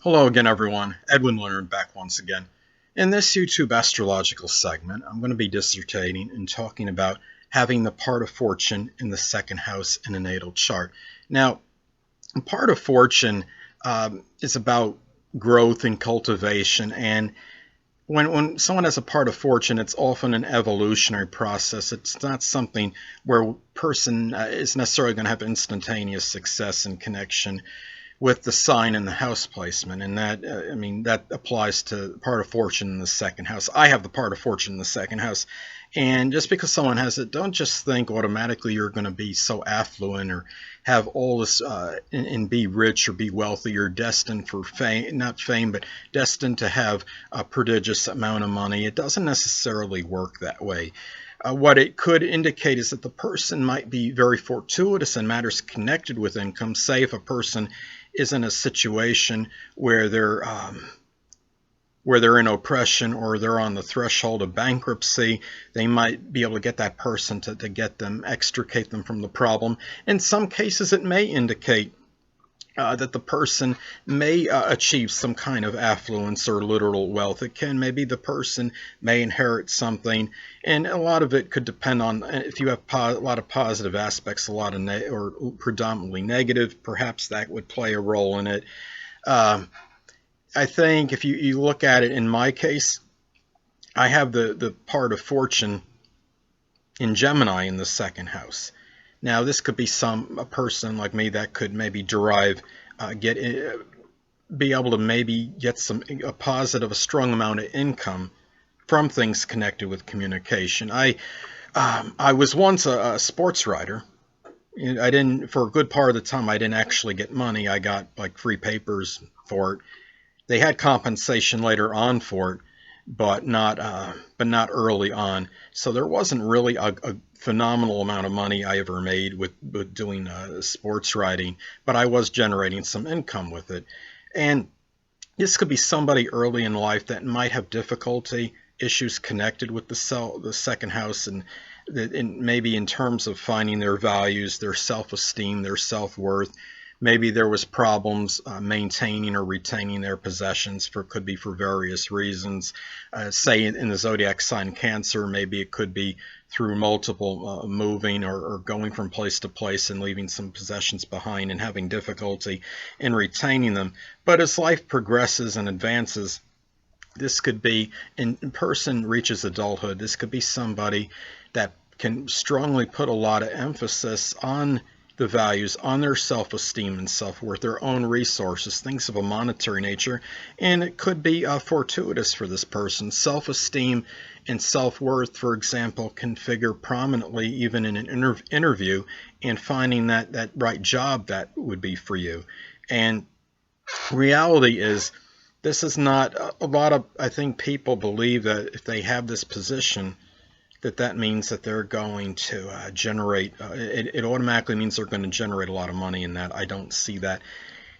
Hello again, everyone. Edwin Learnard back once again. In this YouTube astrological segment, I'm going to be dissertating and talking about having the part of fortune in the second house in a natal chart. Now, part of fortune is about growth and cultivation, and when someone has a part of fortune, it's often an evolutionary process. It's not something where a person is necessarily going to have instantaneous success and connection with the sign and the house placement, and that applies to part of fortune in the second house. I have the part of fortune in the second house, and just because someone has it, don't just think automatically you're going to be so affluent or have all this and be rich or be wealthy. You're destined for fame, not fame, but destined to have a prodigious amount of money. It doesn't necessarily work that way. What it could indicate is that the person might be very fortuitous in matters connected with income. Say if a person is in a situation where they're in oppression or they're on the threshold of bankruptcy, they might be able to get that person to extricate them from the problem. In some cases, it may indicate that the person may achieve some kind of affluence or literal wealth. It can, maybe the person may inherit something, and a lot of it could depend on if you have a lot of positive aspects, a lot of or predominantly negative. Perhaps that would play a role in it. I think if you look at it, in my case, I have the part of fortune in Gemini in the second house. Now, this could be a person like me that could maybe be able to maybe get a strong amount of income from things connected with communication. I was once a sports writer. I didn't, for a good part of the time, I didn't actually get money. I got like free papers for it. They had compensation later on for it, but not early on. So there wasn't really a phenomenal amount of money I ever made with doing sports writing, but I was generating some income with it. And this could be somebody early in life that might have difficulty, issues connected with the second house, and maybe in terms of finding their values, their self-esteem, their self-worth. Maybe there was problems maintaining or retaining their possessions, could be for various reasons. Say in the zodiac sign Cancer, maybe it could be through multiple moving or going from place to place and leaving some possessions behind and having difficulty in retaining them. But as life progresses and advances, this could be, in person reaches adulthood, this could be somebody that can strongly put a lot of emphasis on the values, on their self-esteem and self-worth, their own resources, things of a monetary nature. And it could be fortuitous for this person. Self-esteem and self-worth, for example, can figure prominently even in an interview and finding that right job that would be for you. And reality is, this is not a lot of, I think people believe that if they have this position, that means that they're going to generate, it automatically means they're going to generate a lot of money, and that I don't see that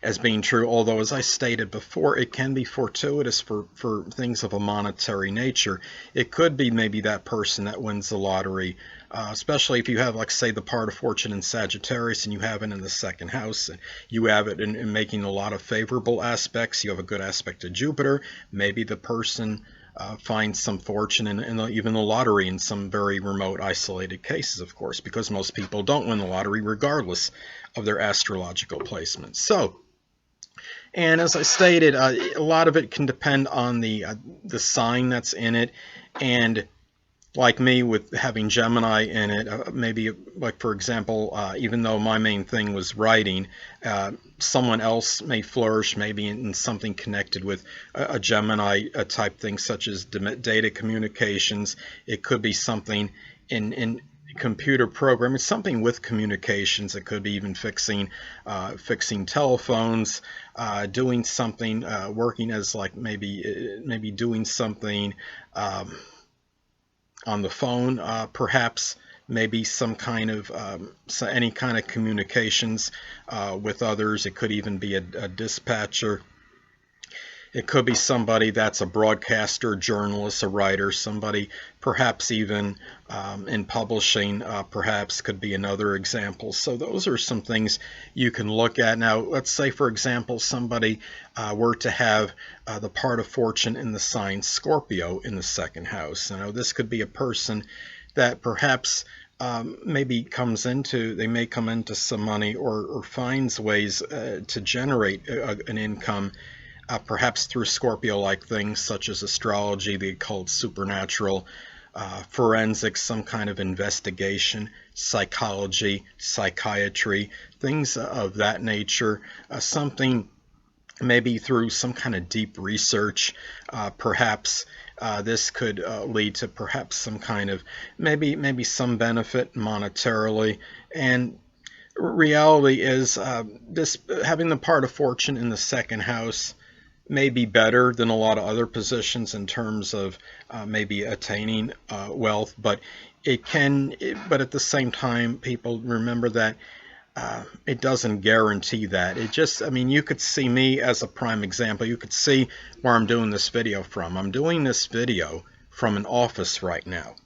as being true. Although, as I stated before, it can be fortuitous for things of a monetary nature. It could be maybe that person that wins the lottery, especially if you have, like, say, the part of fortune in Sagittarius and you have it in the second house, and you have it in making a lot of favorable aspects. You have a good aspect to Jupiter. Maybe the person find some fortune in even the lottery in some very remote, isolated cases, of course, because most people don't win the lottery regardless of their astrological placements. So, and as I stated, a lot of it can depend on the sign that's in it, and like me with having Gemini in it, maybe, like, for example, even though my main thing was writing, someone else may flourish maybe in something connected with a Gemini type thing, such as data communications. It could be something in computer programming, something with communications. It could be even fixing telephones, doing something, working as, like, maybe doing something on the phone, perhaps, maybe some kind of any kind of communications with others. It could even be a dispatcher. It could be somebody that's a broadcaster, journalist, a writer, somebody perhaps even in publishing, perhaps could be another example. So those are some things you can look at. Now, let's say, for example, somebody were to have the part of fortune in the sign Scorpio in the second house. Now, this could be a person that perhaps maybe they may come into some money or finds ways to generate an income, perhaps through Scorpio-like things such as astrology, the occult, supernatural, forensics, some kind of investigation, psychology, psychiatry, things of that nature, something maybe through some kind of deep research, perhaps this could lead to perhaps some kind of maybe some benefit monetarily. And reality is this having the part of fortune in the second house may be better than a lot of other positions in terms of maybe attaining wealth, but but at the same time, people remember that it doesn't guarantee that. It just, I mean, you could see me as a prime example. You could see where I'm doing this video from. I'm doing this video from an office right now.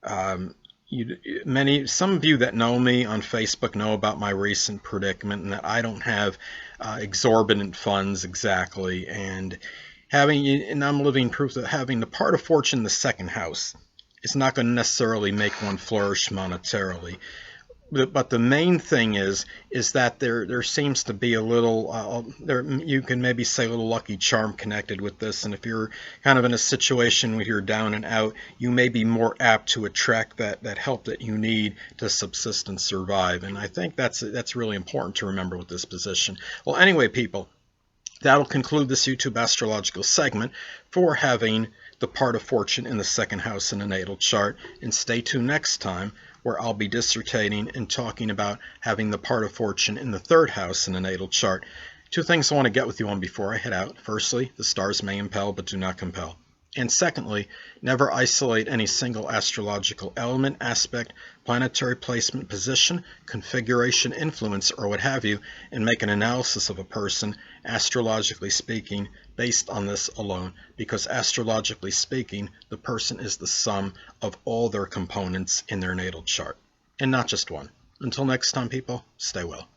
Some of you that know me on Facebook know about my recent predicament and that I don't have exorbitant funds exactly, and I'm living proof that having the part of fortune in the second house is not going to necessarily make one flourish monetarily. But the main thing is that there seems to be a little you can maybe say a little lucky charm connected with this, and if you're kind of in a situation where you're down and out, you may be more apt to attract that help that you need to subsist and survive. And I think that's really important to remember with this position. Well, anyway, people, that'll conclude this YouTube astrological segment for having the part of fortune in the second house in a natal chart. And stay tuned next time, where I'll be dissertating and talking about having the part of fortune in the third house in a natal chart. Two things I want to get with you on before I head out. Firstly, the stars may impel but do not compel. And secondly, never isolate any single astrological element, aspect, planetary placement, position, configuration, influence, or what have you, and make an analysis of a person, astrologically speaking, based on this alone, because astrologically speaking, the person is the sum of all their components in their natal chart, and not just one. Until next time, people, stay well.